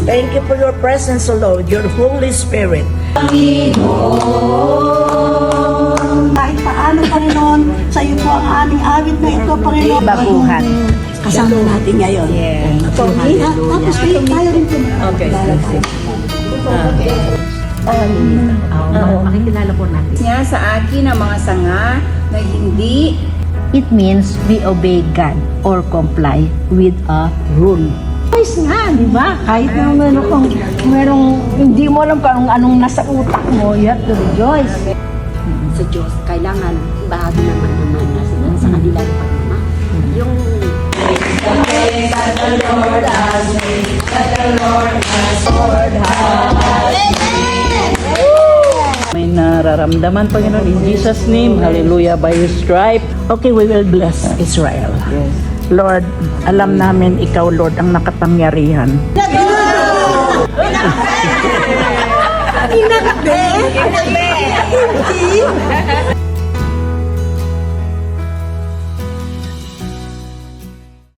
Thank you for your presence, O Lord, your Holy Spirit. Kahit paano, Panginoon, sa iyo po ang aming awit na ito, Panginoon. Baguhan. Kasama natin ngayon. Yeah. Tapos tayo rin po. Okay. Makikilala po natin. Niya sa akin ang mga sanga na hindi It means we obey God or comply with a rule. Choice nga, di ba? Kahit na merong hindi mo alam kung anong nasa utak mo, you have to rejoice. Sa Diyos, kailangan bahagi naman sa kanila yung pagmamahal. Yung May nararamdaman, Panginoon, in Jesus' name. Hallelujah. By His stripe. Okay, we will bless Israel. Lord, alam namin Ikaw, Lord, ang nakapangyarihan.